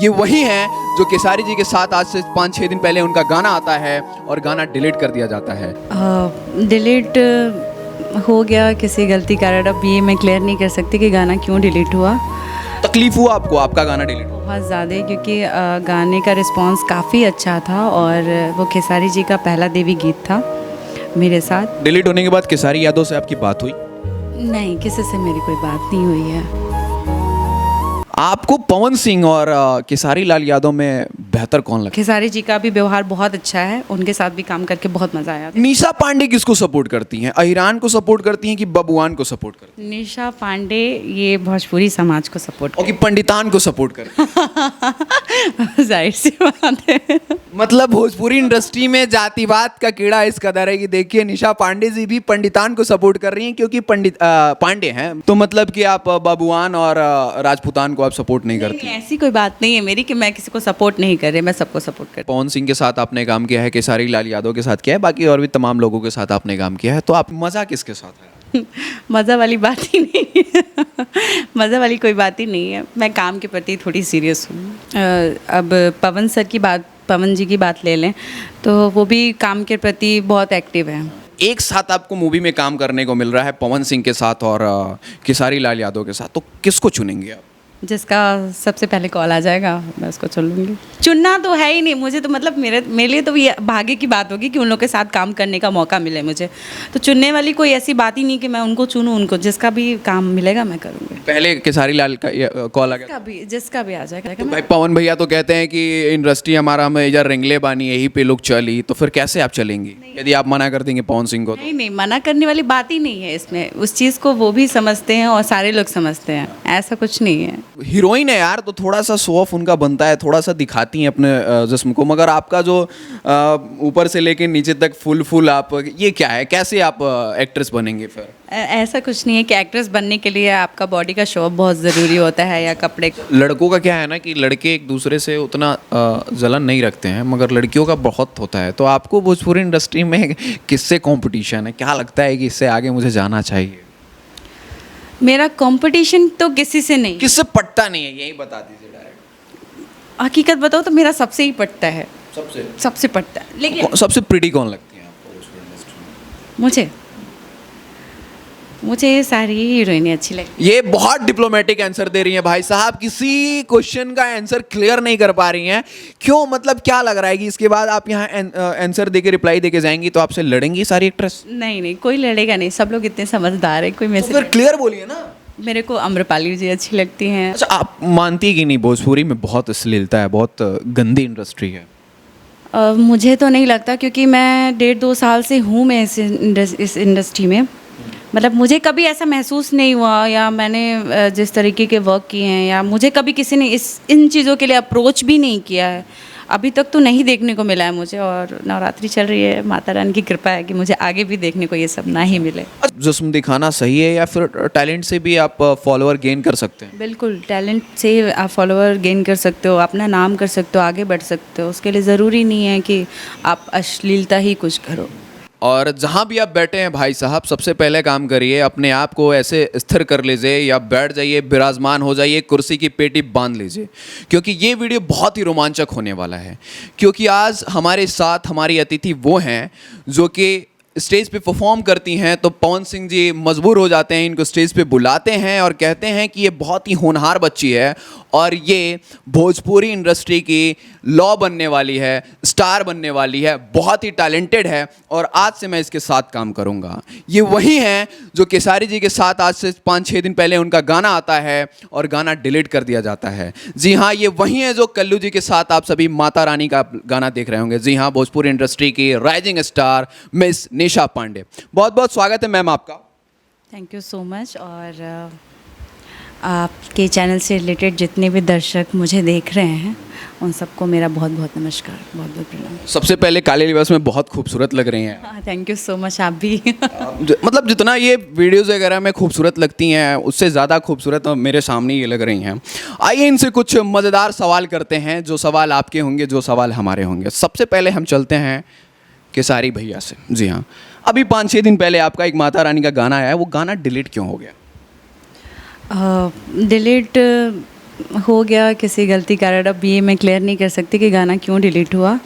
ये वही हैं जो केसारी जी के साथ आज से 5-6 दिन पहले उनका गाना आता है और गाना डिलीट कर दिया जाता है। डिलीट हो गया किसी गलती कारण। अब ये मैं क्लियर नहीं कर सकती कि गाना क्यों डिलीट हुआ। तकलीफ हुआ आपको, आपका गाना डिलीट हुआ? बहुत ज़्यादा, क्योंकि गाने का रिस्पांस काफ़ी अच्छा था और वो खेसारी जी का पहला देवी गीत था मेरे साथ। डिलीट होने के बाद केसारी यादव से आपकी बात हुई? नहीं, किसी से मेरी कोई बात नहीं हुई है। आपको पवन सिंह और केसारी लाल यादव में बेहतर कौन लगता है? खेसारी जी का भी व्यवहार बहुत अच्छा है, उनके साथ भी काम करके बहुत मज़ा आया। निशा पांडे किसको सपोर्ट करती हैं? अहिरान को सपोर्ट करती हैं कि बबुआन को सपोर्ट करती हैं? निशा पांडे ये भोजपुरी समाज को सपोर्ट और कि पंडितान को सपोर्ट करती हैं? जाहिर सी बात है। मतलब भोजपुरी इंडस्ट्री में जातिवाद का कीड़ा इस कदर है कि देखिए निशा पांडे जी भी पंडितान को सपोर्ट कर रही हैं क्योंकि पंडित पांडे हैं, तो मतलब कि आप बबुआन और राजपूतान को आप सपोर्ट नहीं करती? नहीं, ऐसी कोई बात नहीं है मेरी कि मैं किसी को सपोर्ट नहीं कर रही, मैं सबको सपोर्ट करती पवन सिंह के साथ आपने काम किया है, केसारी लाल यादव के साथ किया है, बाकी और भी तमाम लोगों के साथ आपने काम किया है, तो आप मज़ा किसके साथ है? हूँ। मज़ा वाली बात ही नहीं है। मज़ा वाली कोई बात ही नहीं है, मैं काम के प्रति थोड़ी सीरियस हूँ। अब पवन जी की बात ले लें तो वो भी काम के प्रति बहुत एक्टिव है। एक साथ आपको मूवी में काम करने को मिल रहा है पवन सिंह के साथ और केसारी लाल यादव के साथ, तो किसको चुनेंगे आप? जिसका सबसे पहले कॉल आ जाएगा मैं उसको चुन लूँगी। चुनना तो है ही नहीं मुझे, तो मतलब मेरे लिए तो ये भाग्य की बात होगी कि उन लोग के साथ काम करने का मौका मिले मुझे। तो चुनने वाली कोई ऐसी बात ही नहीं कि मैं उनको चुनूँ, उनको जिसका भी काम मिलेगा मैं करूँगी। पहले केसारी लाल का कॉल आ गया? जिसका भी आ जाएगा। तो भाई पवन भैया तो कहते हैं कि इंडस्ट्री हमारा हमें इधर रिंगले बानी यही पे लोग चली, तो फिर कैसे आप चलेंगी यदि आप मना कर देंगे पवन सिंह को? नहीं, मना करने वाली बात ही नहीं है इसमें। उस चीज़ को वो भी समझते हैं और सारे लोग समझते हैं, ऐसा कुछ नहीं है। हीरोइन है यार, तो थोड़ा सा शो ऑफ उनका बनता है, थोड़ा सा दिखाती हैं अपने जिस्म को, मगर आपका जो ऊपर से लेके नीचे तक फुल आप, ये क्या है? कैसे आप एक्ट्रेस बनेंगे फिर? ऐसा कुछ नहीं है कि एक्ट्रेस बनने के लिए आपका बॉडी का शो ऑफ बहुत ज़रूरी होता है या कपड़े। लड़कों का क्या है ना कि लड़के एक दूसरे से उतना जलन नहीं रखते हैं, मगर लड़कियों का बहुत होता है। तो आपको भोजपुरी इंडस्ट्री में किससे कंपटीशन है? क्या लगता है कि इससे आगे मुझे जाना चाहिए? मेरा कंपटीशन तो किसी से नहीं। किससे पटता नहीं है, यही बता दीजिए डायरेक्ट। हकीकत बताओ तो मेरा सबसे ही पटता है, सबसे पटता है। लेकिन सबसे प्रिटी कौन लगती है आपको भोजपुरी इंडस्ट्री में? मुझे ये सारी हीरोइनें अच्छी लगती ये बहुत डिप्लोमेटिक आंसर दे रही हैं भाई साहब, किसी क्वेश्चन का आंसर क्लियर नहीं कर पा रही हैं। क्यों, मतलब क्या लग रहा है कि इसके बाद आप यहाँ आंसर देके रिप्लाई देके जाएंगी तो आपसे लड़ेंगी सारी एक्ट्रेस? नहीं, कोई लड़ेगा नहीं, सब लोग इतने समझदार है, कोई मेरे तो से। फिर क्लियर बोलिए ना। मेरे को आम्रपाली जी अच्छी लगती हैं। अच्छा, आप मानती कि नहीं भोजपुरी में बहुत अश्लीलता है, बहुत गंदी इंडस्ट्री है? मुझे तो नहीं लगता, क्योंकि मैं 1.5-2 साल से हूँ मैं इस इंडस्ट्री में। मतलब मुझे कभी ऐसा महसूस नहीं हुआ, या मैंने जिस तरीके के वर्क किए हैं, या मुझे कभी किसी ने इन चीज़ों के लिए अप्रोच भी नहीं किया है अभी तक, तो नहीं देखने को मिला है मुझे। और नवरात्रि चल रही है, माता रानी की कृपा है कि मुझे आगे भी देखने को ये सब ना ही मिले। जिस्म दिखाना सही है या फिर टैलेंट से भी आप फॉलोअर गेन कर सकते हैं? बिल्कुल, टैलेंट से आप फॉलोअर गेन कर सकते हो, अपना नाम कर सकते हो, आगे बढ़ सकते हो। उसके लिए ज़रूरी नहीं है कि आप अश्लीलता ही कुछ करो। और जहाँ भी आप बैठे हैं भाई साहब, सबसे पहले काम करिए, अपने आप को ऐसे स्थिर कर लीजिए या बैठ जाइए, विराजमान हो जाइए, कुर्सी की पेटी बांध लीजिए, क्योंकि ये वीडियो बहुत ही रोमांचक होने वाला है। क्योंकि आज हमारे साथ हमारी अतिथि वो हैं जो कि स्टेज पे परफॉर्म करती हैं, तो पवन सिंह जी मजबूर हो जाते हैं, इनको स्टेज पे बुलाते हैं और कहते हैं कि ये बहुत ही होनहार बच्ची है और ये भोजपुरी इंडस्ट्री की लॉ बनने वाली है, स्टार बनने वाली है, बहुत ही टैलेंटेड है और आज से मैं इसके साथ काम करूंगा। ये वही हैं जो केसारी जी के साथ आज से 5-6 दिन पहले उनका गाना आता है और गाना डिलीट कर दिया जाता है। जी हाँ, ये वही हैं जो कल्लू जी के साथ आप सभी माता रानी का गाना देख रहे होंगे। जी हाँ, भोजपुरी इंडस्ट्री की राइजिंग स्टार मिस निशा पांडे, बहुत बहुत स्वागत है मैम आपका। Thank you so much. और आपके चैनल से रिलेटेड जितने भी दर्शक मुझे देख रहे हैं उन सबको मेरा बहुत बहुत नमस्कार, बहुत बहुत प्रणाम। सबसे पहले काले लिबास में बहुत खूबसूरत लग रही हैं। हाँ, थैंक यू सो मच। आप भी मतलब जितना ये वीडियोस वगैरह में खूबसूरत लगती हैं उससे ज़्यादा खूबसूरत मेरे सामने ये लग रही हैं। आइए इनसे कुछ मज़ेदार सवाल करते हैं, जो सवाल आपके होंगे, जो सवाल हमारे होंगे। सबसे पहले हम चलते हैं केसारी भैया से। जी हाँ, अभी 5-6 दिन पहले आपका एक माता रानी का गाना आया है, वो गाना डिलीट क्यों हो गया? डिलीट हो गया किसी गलती कारण। अब ये मैं क्लियर नहीं कर सकती कि गाना क्यों डिलीट हुआ।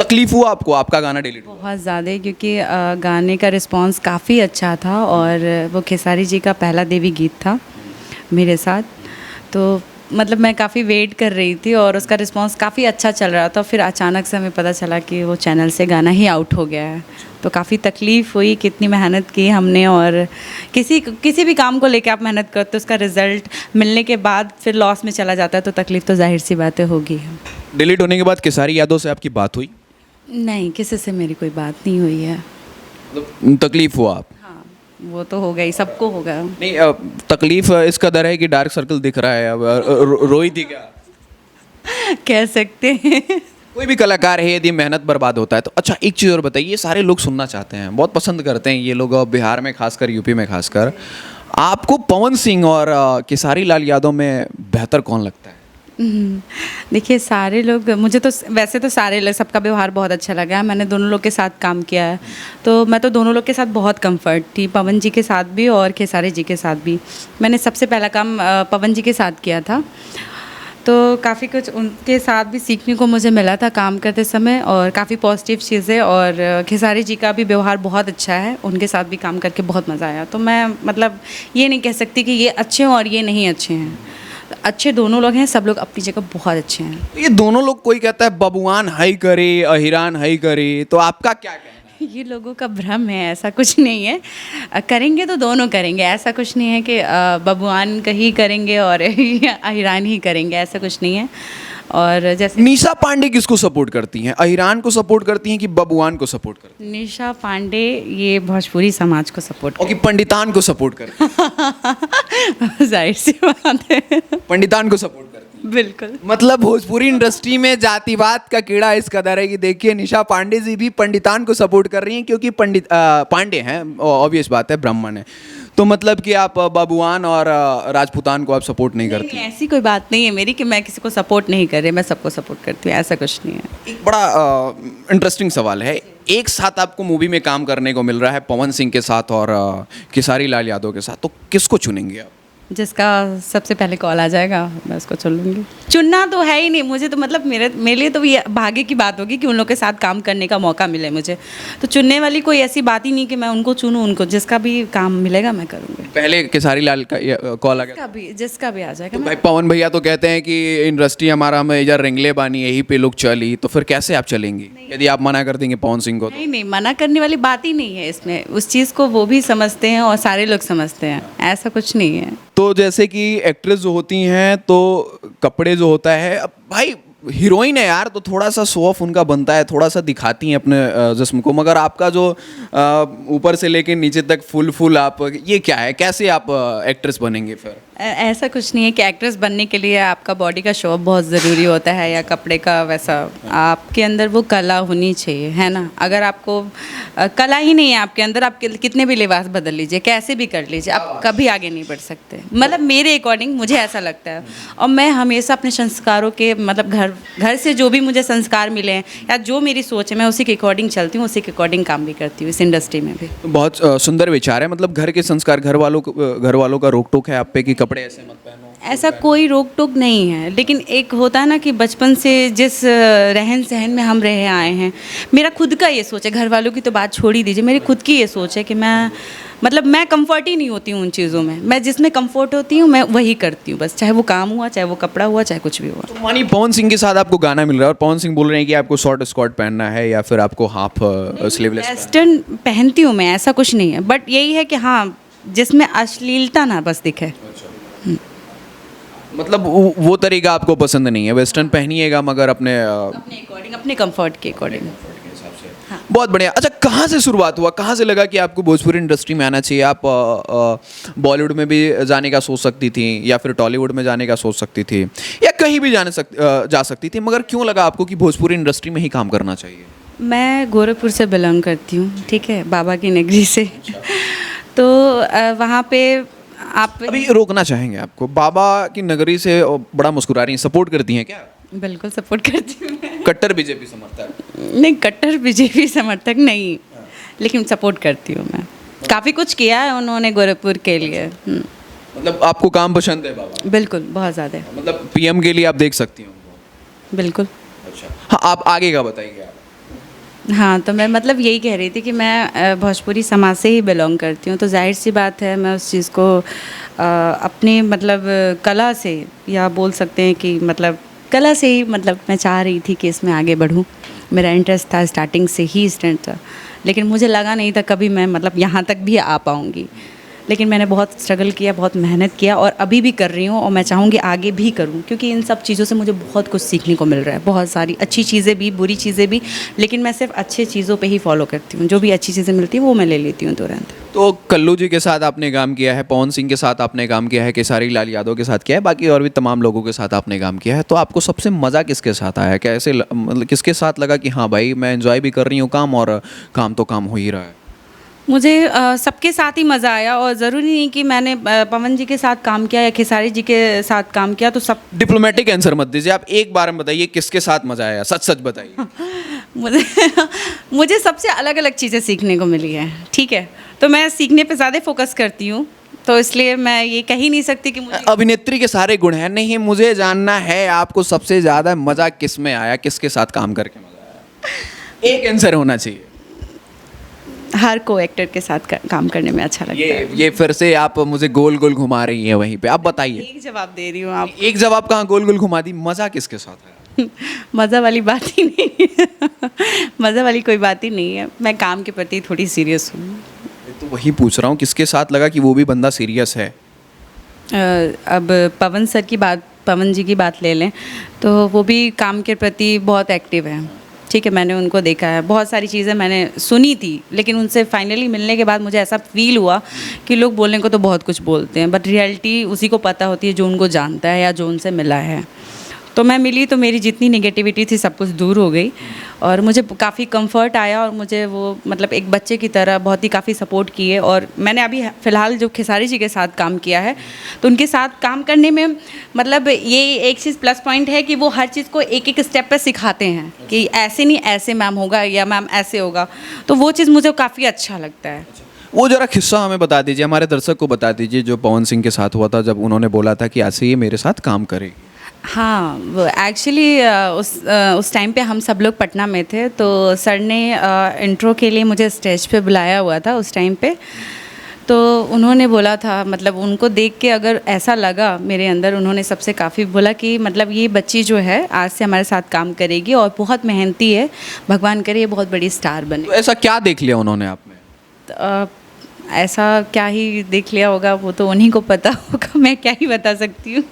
तकलीफ हुआ आपको, आपका गाना डिलीट हुआ? बहुत ज़्यादा, क्योंकि गाने का रिस्पांस काफ़ी अच्छा था और वो खेसारी जी का पहला देवी गीत था मेरे साथ। तो मतलब मैं काफ़ी वेट कर रही थी और उसका रिस्पांस काफ़ी अच्छा चल रहा था। फिर अचानक से हमें पता चला कि वो चैनल से गाना ही आउट हो गया है। तो काफ़ी तकलीफ़ हुई, कितनी मेहनत की हमने। और किसी भी काम को लेके आप मेहनत करते हो, उसका रिज़ल्ट मिलने के बाद फिर लॉस में चला जाता है, तो तकलीफ़ तो ज़ाहिर सी बातें होगी है। डिलीट होने के बाद खेसारी यादव से आपकी बात हुई? नहीं, किसी से मेरी कोई बात नहीं हुई है। मतलब तकलीफ हुआ आप? हाँ, वो तो हो गई, सबको होगा। नहीं, तकलीफ इस कदर है कि डार्क सर्कल दिख रहा है। अब रोई थी क्या? कह सकते हैं। कोई भी कलाकार है, यदि मेहनत बर्बाद होता है तो। अच्छा, एक चीज़ और बताइए, ये सारे लोग सुनना चाहते हैं, बहुत पसंद करते हैं ये लोग, बिहार में खासकर, यूपी में खासकर। आपको पवन सिंह और खेसारी लाल यादव में बेहतर कौन लगता है? देखिए, सारे लोग मुझे तो वैसे तो सारे लोग, सबका व्यवहार बहुत अच्छा लगा है। मैंने दोनों लोग के साथ काम किया है, तो मैं तो दोनों लोग के साथ बहुत कंफर्ट थी, पवन जी के साथ भी और खेसारी जी के साथ भी। मैंने सबसे पहला काम पवन जी के साथ किया था, तो काफ़ी कुछ उनके साथ भी सीखने को मुझे मिला था काम करते समय, और काफ़ी पॉजिटिव चीज़ें। और खेसारी जी का भी व्यवहार बहुत अच्छा है, उनके साथ भी काम करके बहुत मज़ा आया। तो मैं मतलब ये नहीं कह सकती कि ये अच्छे हैं और ये नहीं अच्छे हैं। अच्छे दोनों लोग हैं, सब लोग अपनी जगह बहुत अच्छे हैं। ये दोनों लोग, कोई कहता है बबुआन हाई करे, अहिरान हाई करे, तो आपका क्या कहना है? ये लोगों का भ्रम है, ऐसा कुछ नहीं है। करेंगे तो दोनों करेंगे, ऐसा कुछ नहीं है कि बबुआन का ही करेंगे और अहिरान ही करेंगे, ऐसा कुछ नहीं है। और जैसे निशा पांडे किसको सपोर्ट करती हैं? अहिरान को सपोर्ट करती हैं कि बबुआन को सपोर्ट करती निशा पांडे ये भोजपुरी समाज को सपोर्ट हैं? और कि पंडितान को सपोर्ट करती हैं? जाहिर सी बात है। पंडितान को सपोर्ट करती हैं? बिल्कुल। मतलब भोजपुरी इंडस्ट्री में जातिवाद का कीड़ा इस कदर है कि देखिए, निशा पांडे जी भी पंडितान को सपोर्ट कर रही हैं, क्योंकि पंडित पांडे हैं, ऑब्वियस बात है, ब्राह्मण है। तो मतलब कि आप बबुआन और राजपूतान को आप सपोर्ट नहीं करती? नहीं, ऐसी कोई बात नहीं है मेरी कि मैं किसी को सपोर्ट नहीं कर रही, मैं सबको सपोर्ट करती हूँ, ऐसा कुछ नहीं है। एक बड़ा इंटरेस्टिंग सवाल है, एक साथ आपको मूवी में काम करने को मिल रहा है पवन सिंह के साथ और खेसारी लाल यादव के साथ, तो किसको चुनेंगे आप? जिसका सबसे पहले कॉल आ जाएगा मैं उसको चुन लूँगी। चुनना तो है ही नहीं मुझे, तो मतलब मेरे लिए तो ये भाग्य की बात होगी कि उन लोग के साथ काम करने का मौका मिले मुझे। तो चुनने वाली कोई ऐसी बात ही नहीं कि मैं उनको चुनूँ, उनको जिसका भी काम मिलेगा मैं करूँगी। पहले खेसारी लाल का कॉल आ गया? जिसका भी आ जाएगा। तो भाई पवन भैया तो कहते हैं कि इंडस्ट्री हमारा में इधर रेंगले बानी, यहीं पे लोग चली, तो फिर कैसे आप चलेंगी यदि आप मना कर देंगे पवन सिंह को? नहीं नहीं, मना करने वाली बात ही नहीं है इसमें। उस चीज़ को वो भी समझते हैं और सारे लोग समझते हैं, ऐसा कुछ नहीं है। तो जैसे कि एक्ट्रेस जो होती हैं, तो कपड़े जो होता है, अब भाई हीरोइन है यार, तो थोड़ा सा शो ऑफ उनका बनता है, थोड़ा सा दिखाती हैं अपने जिस्म को, मगर आपका जो ऊपर से लेके नीचे तक फुल आप, ये क्या है? कैसे आप एक्ट्रेस बनेंगे फिर? ऐसा कुछ नहीं है कि एक्ट्रेस बनने के लिए आपका बॉडी का शो ऑफ बहुत ज़रूरी होता है या कपड़े का वैसा। आपके अंदर वो कला होनी चाहिए, है ना। अगर आपको कला ही नहीं है आपके अंदर, आप कितने भी लिबास बदल लीजिए, कैसे भी कर लीजिए, आप कभी आगे नहीं बढ़ सकते। मतलब मेरे अकॉर्डिंग मुझे ऐसा लगता है। और मैं हमेशा अपने संस्कारों के, मतलब घर से जो भी मुझे संस्कार मिले हैं या जो मेरी सोच है, मैं उसी के अकॉर्डिंग चलती हूँ, उसी के अकॉर्डिंग काम भी करती हूँ इस इंडस्ट्री में भी। तो बहुत सुंदर विचार है, मतलब घर के संस्कार, घर वालों का रोक टोक है आप पे कि कपड़े ऐसे मत पहनो? ऐसा कोई रोक टोक नहीं है, लेकिन एक होता है ना कि बचपन से जिस रहन सहन में हम रहे आए हैं, मेरा खुद का ये सोच है, घर वालों की तो बात छोड़ ही दीजिए, मेरी खुद की ये सोच है कि मैं कंफर्ट ही नहीं होती हूँ उन चीज़ों में। मैं जिसमें कंफर्ट होती हूँ मैं वही करती हूँ बस, चाहे वो काम हुआ, चाहे वो कपड़ा हुआ, चाहे कुछ भी हुआ। तो मानिए पवन सिंह के साथ आपको गाना मिल रहा है और पवन सिंह बोल रहे हैं कि आपको शॉर्ट स्कर्ट पहनना है या फिर आपको हाफ स्लीवलेस? वेस्टर्न पहनती हूँ मैं, ऐसा कुछ नहीं है, बट यही है कि हाँ, जिसमें अश्लीलता ना बस दिखे। मतलब वो तरीका आपको पसंद नहीं है? वेस्टर्न पहनिएगा मगर अपने अकॉर्डिंग, अपने कंफर्ट के अकॉर्डिंग। बहुत बढ़िया। अच्छा, कहाँ से शुरुआत हुआ, कहाँ से लगा कि आपको भोजपुरी इंडस्ट्री में आना चाहिए? आप बॉलीवुड में भी जाने का सोच सकती थी या फिर टॉलीवुड में जाने का सोच सकती थी या कहीं भी जा सकती थी, मगर क्यों लगा आपको कि भोजपुरी इंडस्ट्री में ही काम करना चाहिए? मैं गोरखपुर से बिलोंग करती हूँ, ठीक है, बाबा की नगरी से। तो वहाँ पे आप अभी रोकना चाहेंगे आपको, बाबा की नगरी से बड़ा मुस्कुरा रही हैं, सपोर्ट करती हैं क्या? बिल्कुल सपोर्ट करती हूँ मैं। कट्टर बीजेपी समर्थक? नहीं, कट्टर बीजेपी समर्थक नहीं, लेकिन सपोर्ट करती हूँ मैं। काफ़ी कुछ किया है उन्होंने गोरखपुर के लिए। मतलब आपको काम पसंद है बाबा? बिल्कुल, बहुत ज़्यादा। मतलब पीएम के लिए आप देख सकती हो उनको? बिल्कुल। अच्छा, हाँ, आप आगे का बताइए आप। हाँ, तो मैं मतलब यही कह रही थी कि मैं भोजपुरी समाज से ही बिलॉन्ग करती हूँ, तो ज़ाहिर-सी बात है मैं उस चीज़ को अपने मतलब कला से, या बोल सकते हैं कि मतलब कला से ही, मतलब मैं चाह रही थी कि इसमें आगे बढ़ूँ। मेरा इंटरेस्ट था, स्टार्टिंग से ही स्टूडेंट था, लेकिन मुझे लगा नहीं था कभी मैं मतलब यहाँ तक भी आ पाऊँगी। लेकिन मैंने बहुत स्ट्रगल किया, बहुत मेहनत किया, और अभी भी कर रही हूँ, और मैं चाहूँगी आगे भी करूँ, क्योंकि इन सब चीज़ों से मुझे बहुत कुछ सीखने को मिल रहा है, बहुत सारी अच्छी चीज़ें भी, बुरी चीज़ें भी, लेकिन मैं सिर्फ अच्छी चीज़ों पे ही फॉलो करती हूँ। जो भी अच्छी चीज़ें मिलती हैं वो मैं ले लेती हूँ तुरंत। तो कल्लू जी के साथ आपने काम किया है, पवन सिंह के साथ आपने काम किया है, केसारी लाल यादव के साथ किया है, बाकी और भी तमाम लोगों के साथ आपने काम किया है, तो आपको सबसे मज़ा किसके साथ आया? कैसे मतलब किसके साथ लगा कि हाँ भाई मैं एंजॉय भी कर रही हूँ काम, और काम तो काम हो ही रहा है? मुझे सबके साथ ही मज़ा आया, और ज़रूरी नहीं कि मैंने पवन जी के साथ काम किया या खेसारी जी के साथ काम किया तो सब। डिप्लोमेटिक आंसर मत दीजिए, आप एक बार में बताइए किसके साथ मज़ा आया, सच सच बताइए। मुझे मुझे सबसे अलग अलग चीज़ें सीखने को मिली है, ठीक है, तो मैं सीखने पे ज़्यादा फोकस करती हूँ, तो इसलिए मैं ये कह ही नहीं सकती कि मुझे। अभिनेत्री के सारे गुण हैं, नहीं मुझे जानना है आपको सबसे ज़्यादा मज़ा किस में आया, किसके साथ काम करके मज़ा आया? एक आंसर होना चाहिए। हर को एक्टर के साथ काम करने में अच्छा लगता है। ये फिर से आप मुझे गोल गोल घुमा रही हैं वहीं पे, आप बताइए। एक जवाब दे रही हूँ आप। एक जवाब कहाँ गोल गोल घुमा दी, मज़ा किसके साथ आया? मज़ा वाली बात ही नहीं है। मज़ा वाली कोई बात ही नहीं है, मैं काम के प्रति थोड़ी सीरियस हूँ। तो वही पूछ रहा हूँ, किसके साथ लगा कि वो भी बंदा सीरियस है? अब पवन जी की बात ले लें तो वो भी काम के प्रति बहुत एक्टिव है, ठीक है, मैंने उनको देखा है, बहुत सारी चीज़ें मैंने सुनी थी, लेकिन उनसे फाइनली मिलने के बाद मुझे ऐसा फील हुआ कि लोग बोलने को तो बहुत कुछ बोलते हैं, बट रियलिटी उसी को पता होती है जो उनको जानता है या जो उनसे मिला है। तो मैं मिली तो मेरी जितनी नेगेटिविटी थी सब कुछ दूर हो गई, और मुझे काफ़ी कंफर्ट आया, और मुझे वो मतलब एक बच्चे की तरह बहुत ही काफ़ी सपोर्ट किए। और मैंने अभी फ़िलहाल जो खेसारी जी के साथ काम किया है, तो उनके साथ काम करने में मतलब ये एक चीज़ प्लस पॉइंट है कि वो हर चीज़ को एक एक स्टेप पर सिखाते हैं कि ऐसे नहीं, ऐसे मैम होगा या मैम ऐसे होगा, तो वो चीज़ मुझे काफ़ी अच्छा लगता है। वो जरा किस्सा हमें बता दीजिए, हमारे दर्शक को बता दीजिए, जो पवन सिंह के साथ हुआ था जब उन्होंने बोला था कि ऐसे ये मेरे साथ काम करेगी। हाँ, वो एक्चुअली उस टाइम पे हम सब लोग पटना में थे, तो सर ने इंट्रो के लिए मुझे स्टेज पे बुलाया हुआ था उस टाइम पे। तो उन्होंने बोला था, मतलब उनको देख के अगर ऐसा लगा मेरे अंदर, उन्होंने सबसे काफ़ी बोला कि मतलब ये बच्ची जो है आज से हमारे साथ काम करेगी और बहुत मेहनती है, भगवान करे ये बहुत बड़ी स्टार बने। तो ऐसा क्या देख लिया उन्होंने आप में? तो, ऐसा क्या ही देख लिया होगा वो तो उन्हीं को पता होगा, मैं क्या ही बता सकती हूँ।